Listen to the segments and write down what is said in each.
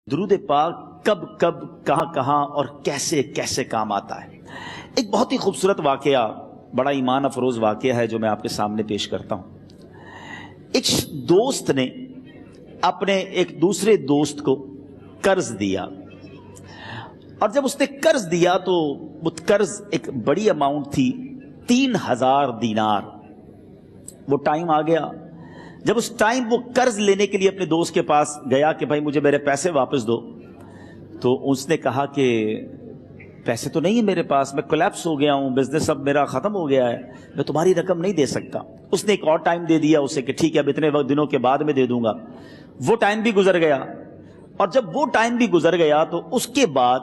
درود پاک کب کب کہاں کہاں اور کیسے کیسے کام آتا ہے۔ ایک بہت ہی خوبصورت واقعہ، بڑا ایمان افروز واقعہ ہے جو میں آپ کے سامنے پیش کرتا ہوں۔ ایک دوست نے اپنے ایک دوسرے دوست کو قرض دیا، اور جب اس نے قرض دیا تو وہ قرض ایک بڑی اماؤنٹ تھی، 3000 دینار۔ وہ ٹائم آ گیا جب اس ٹائم وہ قرض لینے کے لیے اپنے دوست کے پاس گیا کہ بھائی مجھے میرے پیسے واپس دو، تو اس نے کہا کہ پیسے تو نہیں ہے میرے پاس، میں کولیپس ہو گیا ہوں، بزنس اب میرا ختم ہو گیا ہے، میں تمہاری رقم نہیں دے سکتا۔ اس نے ایک اور ٹائم دے دیا اسے کہ ٹھیک ہے اب اتنے وقت دنوں کے بعد میں دے دوں گا۔ وہ ٹائم بھی گزر گیا، اور جب وہ ٹائم بھی گزر گیا تو اس کے بعد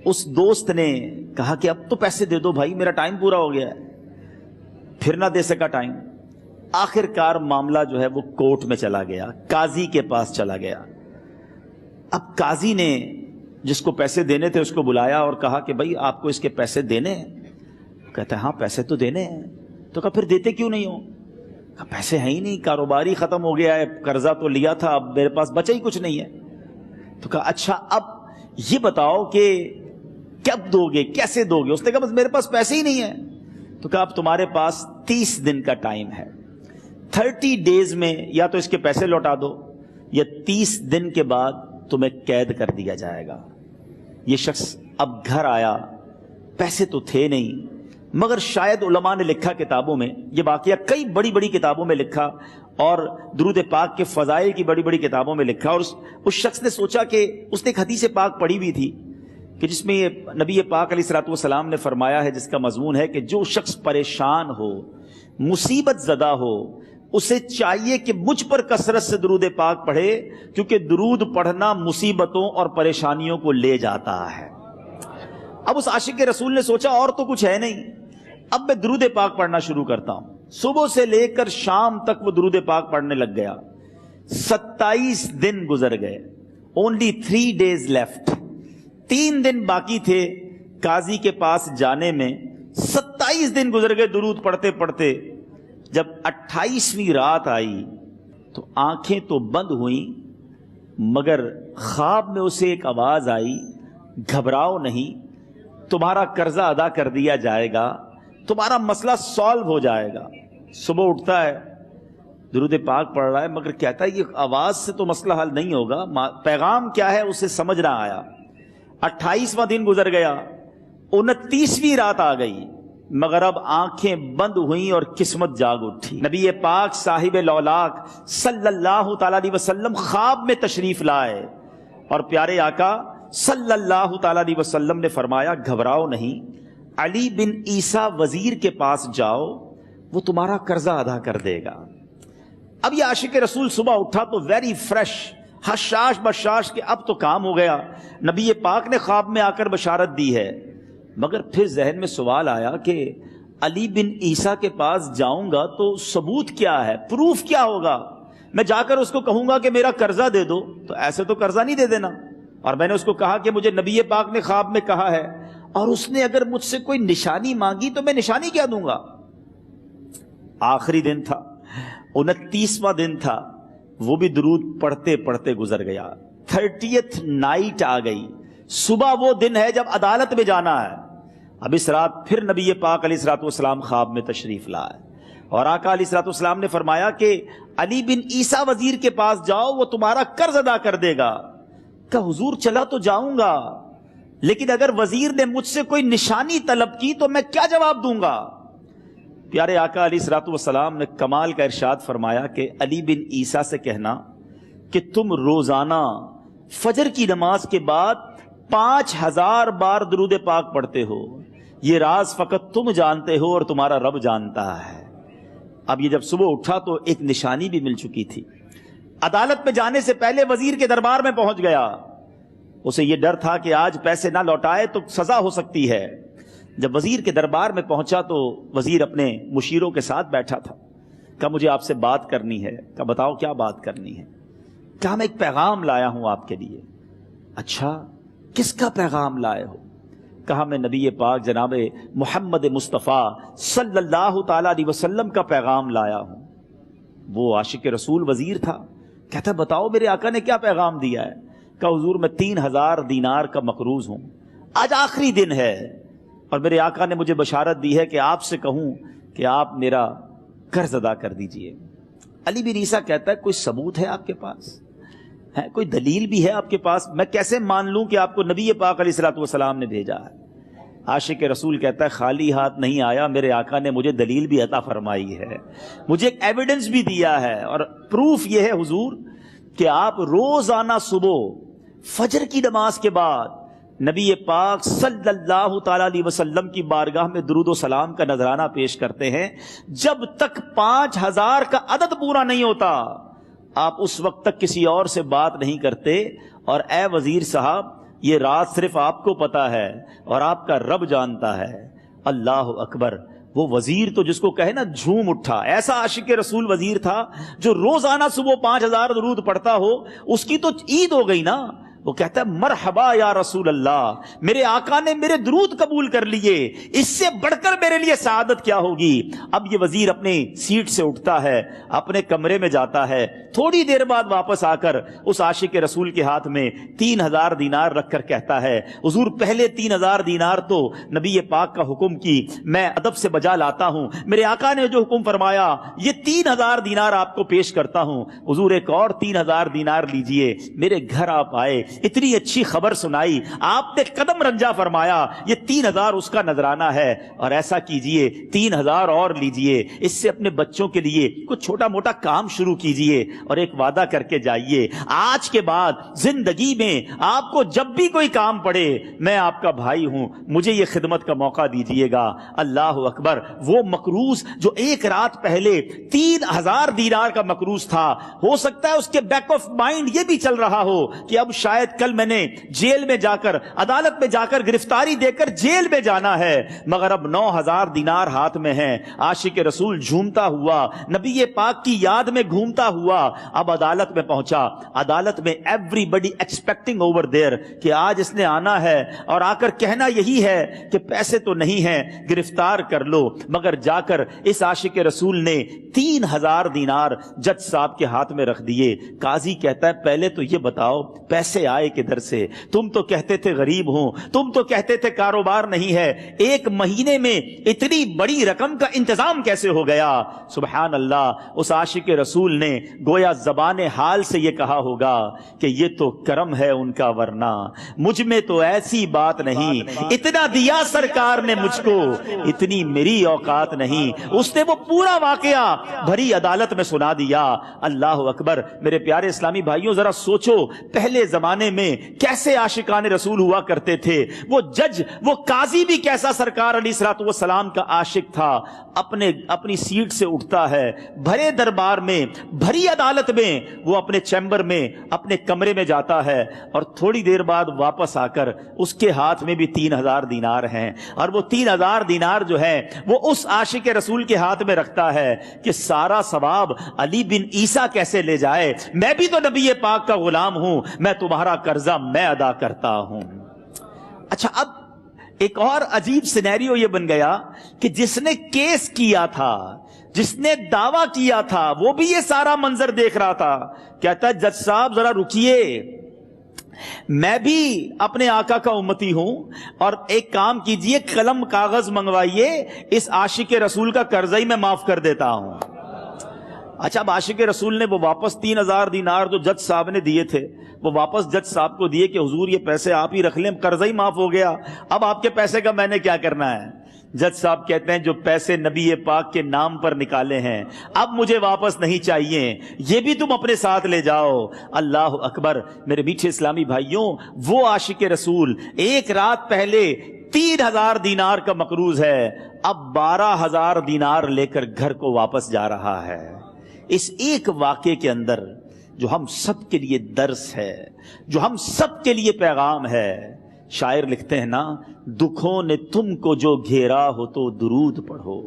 اس دوست نے کہا کہ اب تو پیسے دے دو بھائی، میرا ٹائم پورا ہو گیا ہے۔ پھر نہ دے سکا ٹائم۔ آخر کار معاملہ جو ہے وہ کورٹ میں چلا گیا، قاضی کے پاس چلا گیا۔ اب قاضی نے جس کو پیسے دینے تھے اس کو بلایا اور کہا کہ بھائی آپ کو اس کے پیسے دینے ہیں؟ کہتا ہے ہاں پیسے تو دینے ہیں۔ تو کہا پھر دیتے کیوں نہیں ہو؟ کہا پیسے ہیں ہی نہیں، کاروبار ہی ختم ہو گیا ہے، قرضہ تو لیا تھا، اب میرے پاس بچا ہی کچھ نہیں ہے۔ تو کہا اچھا اب یہ بتاؤ کہ کب دو گے، کیسے دو گے؟ اس نے کہا بس میرے پاس پیسے ہی نہیں ہیں۔ تو کہا اب تمہارے پاس 30 دن کا ٹائم ہے، 30 ڈیز میں یا تو اس کے پیسے لوٹا دو یا 30 دن کے بعد تمہیں قید کر دیا جائے گا۔ یہ شخص اب گھر آیا، پیسے تو تھے نہیں، مگر شاید علماء نے لکھا کتابوں میں، یہ واقعہ کئی بڑی بڑی کتابوں میں لکھا اور درود پاک کے فضائل کی بڑی بڑی کتابوں میں لکھا، اور اس شخص نے سوچا کہ اس نے ایک حدیث پاک پڑھی ہوئی تھی کہ جس میں یہ نبی پاک علیہ الصلوۃ والسلام نے فرمایا ہے، جس کا مضمون ہے کہ جو شخص پریشان ہو، مصیبت زدہ ہو، اسے چاہیے کہ مجھ پر کثرت سے درود پاک پڑھے، کیونکہ درود پڑھنا مصیبتوں اور پریشانیوں کو لے جاتا ہے۔ اب اس عاشق رسول نے سوچا اور تو کچھ ہے نہیں، اب میں درود پاک پڑھنا شروع کرتا ہوں۔ صبح سے لے کر شام تک وہ درود پاک پڑھنے لگ گیا۔ 27 دن گزر گئے، only 3 days left، 3 دن باقی تھے قاضی کے پاس جانے میں۔ 27 دن گزر گئے درود پڑھتے پڑھتے۔ جب 28ویں رات آئی تو آنکھیں تو بند ہوئیں، مگر خواب میں اسے ایک آواز آئی، گھبراؤ نہیں، تمہارا قرضہ ادا کر دیا جائے گا، تمہارا مسئلہ سالو ہو جائے گا۔ صبح اٹھتا ہے، درود پاک پڑھ رہا ہے، مگر کہتا ہے یہ آواز سے تو مسئلہ حل نہیں ہوگا، پیغام کیا ہے اسے سمجھ نہ آیا۔ 28واں دن گزر گیا، 29ویں رات آ گئی، مگر اب آنکھیں بند ہوئیں اور قسمت جاگ اٹھی۔ نبی پاک صاحب لولاک صلی اللہ تعالی علیہ وسلم خواب میں تشریف لائے، اور پیارے آقا صلی اللہ تعالی علیہ وسلم نے فرمایا گھبراؤ نہیں، علی بن عیسیٰ وزیر کے پاس جاؤ، وہ تمہارا قرضہ ادا کر دے گا۔ اب یہ عاشق رسول صبح اٹھا تو ویری فریش، حشاش بشاش کہ اب تو کام ہو گیا، نبی پاک نے خواب میں آ کر بشارت دی ہے۔ مگر پھر ذہن میں سوال آیا کہ علی بن عیسیٰ کے پاس جاؤں گا تو ثبوت کیا ہے، پروف کیا ہوگا؟ میں جا کر اس کو کہوں گا کہ میرا قرضہ دے دو تو ایسے تو قرضہ نہیں دے دینا، اور میں نے اس کو کہا کہ مجھے نبی پاک نے خواب میں کہا ہے، اور اس نے اگر مجھ سے کوئی نشانی مانگی تو میں نشانی کیا دوں گا؟ آخری دن تھا، 29واں دن تھا، وہ بھی درود پڑھتے پڑھتے گزر گیا۔ 30th نائٹ آ گئی، صبح وہ دن ہے جب عدالت میں جانا ہے۔ اب اس رات پھر نبی پاک علیہ الصلوۃ والسلام خواب میں تشریف لائے، اور آقا علیہ الصلوۃ والسلام نے فرمایا کہ علی بن عیسیٰ وزیر کے پاس جاؤ، وہ تمہارا قرض ادا کر دے گا۔ کہ حضور چلا تو جاؤں گا، لیکن اگر وزیر نے مجھ سے کوئی نشانی طلب کی تو میں کیا جواب دوں گا؟ پیارے آقا علیہ الصلوۃ والسلام نے کمال کا ارشاد فرمایا کہ علی بن عیسیٰ سے کہنا کہ تم روزانہ فجر کی نماز کے بعد 5000 بار درود پاک پڑھتے ہو، یہ راز فقط تم جانتے ہو اور تمہارا رب جانتا ہے۔ اب یہ جب صبح اٹھا تو ایک نشانی بھی مل چکی تھی۔ عدالت میں جانے سے پہلے وزیر کے دربار میں پہنچ گیا، اسے یہ ڈر تھا کہ آج پیسے نہ لوٹائے تو سزا ہو سکتی ہے۔ جب وزیر کے دربار میں پہنچا تو وزیر اپنے مشیروں کے ساتھ بیٹھا تھا۔ کہا مجھے آپ سے بات کرنی ہے۔ کہا بتاؤ کیا بات کرنی ہے؟ کہا میں ایک پیغام لایا ہوں آپ کے لیے۔ اچھا کس کا پیغام لائے ہو؟ کہا میں نبی پاک جناب محمد مصطفیٰ صلی اللہ تعالی علیہ وسلم کا پیغام لایا ہوں۔ وہ عاشق رسول وزیر تھا، کہتا بتاؤ میرے آقا نے کیا پیغام دیا ہے؟ کہا حضور میں 3000 دینار کا مقروض ہوں، آج آخری دن ہے اور میرے آقا نے مجھے بشارت دی ہے کہ آپ سے کہوں کہ آپ میرا قرض ادا کر دیجئے۔ علی بن عیسیٰ کہتا ہے کوئی ثبوت ہے آپ کے پاس؟ ہے کوئی دلیل بھی ہے آپ کے پاس؟ میں کیسے مان لوں کہ آپ کو نبی پاک علیہ الصلوۃ والسلام نے بھیجا ہے؟ عاشق رسول کہتا ہے خالی ہاتھ نہیں آیا، میرے آقا نے مجھے دلیل بھی عطا فرمائی ہے، مجھے ایک ایویڈنس بھی دیا ہے، اور پروف یہ ہے حضور کہ آپ روزانہ صبح فجر کی نماز کے بعد نبی پاک صلی اللہ تعالی علیہ وسلم کی بارگاہ میں درود و سلام کا نذرانہ پیش کرتے ہیں۔ جب تک 5000 کا عدد پورا نہیں ہوتا آپ اس وقت تک کسی اور سے بات نہیں کرتے، اور اے وزیر صاحب یہ راز صرف آپ کو پتا ہے اور آپ کا رب جانتا ہے۔ اللہ اکبر! وہ وزیر تو جس کو کہے نا جھوم اٹھا، ایسا عاشق رسول وزیر تھا جو روزانہ صبح 5000 درود پڑھتا ہو، اس کی تو عید ہو گئی نا۔ وہ کہتا ہے مرحبا یا رسول اللہ، میرے آقا نے میرے درود قبول کر لیے، اس سے بڑھ کر میرے لیے سعادت کیا ہوگی۔ اب یہ وزیر اپنے سیٹ سے اٹھتا ہے، اپنے کمرے میں جاتا ہے، تھوڑی دیر بعد واپس آ کر اس عاشق رسول کے ہاتھ میں 3000 دینار رکھ کر کہتا ہے حضور پہلے 3000 دینار تو نبی پاک کا حکم کی میں ادب سے بجا لاتا ہوں، میرے آقا نے جو حکم فرمایا یہ 3000 دینار آپ کو پیش کرتا ہوں، حضور ایک اور 3000 دینار لیجئے۔ میرے گھر آپ آئے، اتنی اچھی خبر سنائی، آپ نے قدم رنجا فرمایا، یہ 3000 اس کا نذرانہ ہے، اور ایسا کیجئے 3000 اور لیجئے، اس سے اپنے بچوں کے لیے کچھ چھوٹا موٹا کام شروع کیجئے، اور ایک وعدہ کر کے جائیے آج کے بعد زندگی میں آپ کو جب بھی کوئی کام پڑے میں آپ کا بھائی ہوں، مجھے یہ خدمت کا موقع دیجئے گا۔ اللہ اکبر! وہ مقروض جو ایک رات پہلے 3000 دینار کا مقروض تھا، ہو سکتا ہے اس کے بیک آف مائنڈ یہ بھی چل رہا ہو کہ اب شاید کل میں نے جیل میں جا کر عدالت میں جا کر گرفتاری دے کر جیل میں جانا ہے، مگر اب 9000 دینار ہاتھ میں ہیں۔ عاشق رسول جھومتا ہوا نبی پاک کی یاد میں گھومتا ہوا اب عدالت میں پہنچا۔ عدالت میں everybody expecting over there کہ آج اس نے آنا ہے اور آ کر کہنا یہی ہے کہ پیسے تو نہیں ہیں، گرفتار کر لو، مگر جا کر اس عاشق رسول نے 3000 دینار جج صاحب کے ہاتھ میں رکھ دیے۔ قاضی کہتا ہے پہلے تو یہ بتاؤ پیسے آئے کدھر سے؟ تم تو کہتے تھے غریب ہوں، تم تو کہتے تھے کاروبار نہیں ہے، ایک مہینے میں اتنی بڑی رقم کا انتظام کیسے ہو گیا؟ سبحان اللہ! اس عاشق رسول نے گویا زبان حال سے یہ کہا ہوگا کہ یہ تو کرم ہے ان کا، ورنہ مجھ میں تو ایسی بات نہیں، اتنا دیا سرکار نے مجھ کو، اتنی میری اوقات نہیں۔ اس نے وہ پورا واقعہ بھری عدالت میں سنا دیا۔ اللہ اکبر! میرے پیارے اسلامی بھائیوں ذرا سوچو پہلے زمانے میں کیسے عاشقان رسول ہوا کرتے تھے، وہ جج وہ قاضی بھی کیسا سرکار علیہ الصلوۃ والسلام کا عاشق تھا۔ اپنی سیٹ سے اٹھتا ہے، بھرے دربار میں بھری عدالت میں وہ اپنے چیمبر میں اپنے کمرے میں جاتا ہے، اور تھوڑی دیر بعد واپس آ کر اس کے ہاتھ میں بھی 3000 دینار ہیں، اور وہ 3000 دینار جو ہے وہ اس عاشق رسول کے ہاتھ میں رکھتا ہے کہ سارا ثواب علی بن عیسیٰ کیسے لے جائے، میں بھی تو نبی پاک کا غلام ہوں، میں تمہارا قرضہ میں ادا کرتا ہوں۔ اچھا اب ایک اور عجیب سینیریو یہ بن گیا کہ جس نے کیس کیا تھا، جس نے دعویٰ کیا تھا، وہ بھی یہ سارا منظر دیکھ رہا تھا۔ کہتا ہے جج صاحب ذرا رکیے، میں بھی اپنے آقا کا امتی ہوں، اور ایک کام کیجئے قلم کاغذ منگوائیے، اس عاشق رسول کا قرضہ ہی میں معاف کر دیتا ہوں۔ اچھا اب عاشق رسول نے وہ واپس 3000 دینار جو جج صاحب نے دیے تھے وہ واپس جج صاحب کو دیے کہ حضور یہ پیسے آپ ہی رکھ لیں، قرضہ ہی معاف ہو گیا، اب آپ کے پیسے کا میں نے کیا کرنا ہے؟ جج صاحب کہتے ہیں جو پیسے نبی پاک کے نام پر نکالے ہیں اب مجھے واپس نہیں چاہیے، یہ بھی تم اپنے ساتھ لے جاؤ۔ اللہ اکبر! میرے میٹھے اسلامی بھائیوں، وہ عاشق رسول ایک رات پہلے 3000 دینار کا مقروض ہے، اب 12000 دینار لے کر گھر کو واپس جا رہا ہے۔ اس ایک واقعے کے اندر جو ہم سب کے لیے درس ہے، جو ہم سب کے لیے پیغام ہے، شاعر لکھتے ہیں نا، دکھوں نے تم کو جو گھیرا ہو تو درود پڑھو،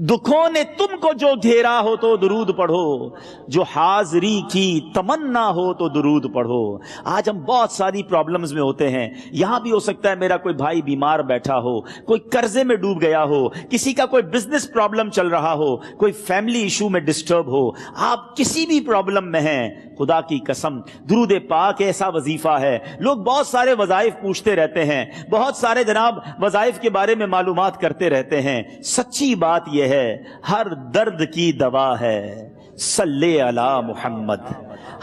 دکھوں نے تم کو جو گھیرا ہو تو درود پڑھو، جو حاضری کی تمنا ہو تو درود پڑھو۔ آج ہم بہت ساری پرابلمز میں ہوتے ہیں، یہاں بھی ہو سکتا ہے میرا کوئی بھائی بیمار بیٹھا ہو، کوئی قرضے میں ڈوب گیا ہو، کسی کا کوئی بزنس پرابلم چل رہا ہو، کوئی فیملی ایشو میں ڈسٹرب ہو، آپ کسی بھی پرابلم میں ہیں، خدا کی قسم درود پاک ایسا وظیفہ ہے. لوگ بہت سارے وظائف پوچھتے رہتے ہیں, بہت سارے جناب وظائف کے بارے میں معلومات کرتے رہتے ہیں. سچی بات یہ ہے ہر درد کی دوا ہے صلی علی محمد.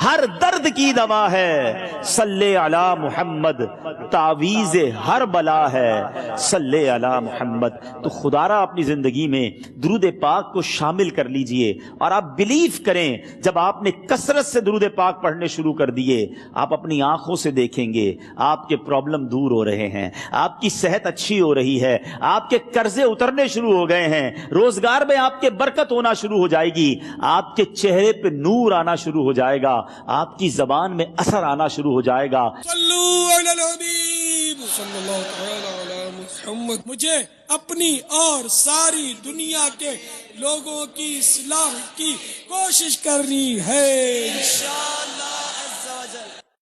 ہر درد کی دوا ہے صلی علی محمد. تعویذ ہر بلا ہے صلی علی محمد. تو خدا را اپنی زندگی میں درود پاک کو شامل کر لیجئے, اور آپ بلیو کریں جب آپ نے کثرت سے درود پاک پڑھنے شروع کر دیے, آپ اپنی آنکھوں سے دیکھیں گے آپ کے پرابلم دور ہو رہے ہیں, آپ کی صحت اچھی ہو رہی ہے, آپ کے قرضے اترنے شروع ہو گئے ہیں, روزگار میں آپ کے برکت ہونا شروع ہو جائے گی, آپ کے چہرے پہ نور آنا شروع ہو جائے گا, آپ کی زبان میں اثر آنا شروع ہو جائے گا. صلو علی الحبیب صلی اللہ تعالی علی محمد. مجھے اپنی اور ساری دنیا کے لوگوں کی اصلاح کی کوشش کرنی ہے انشاءاللہ.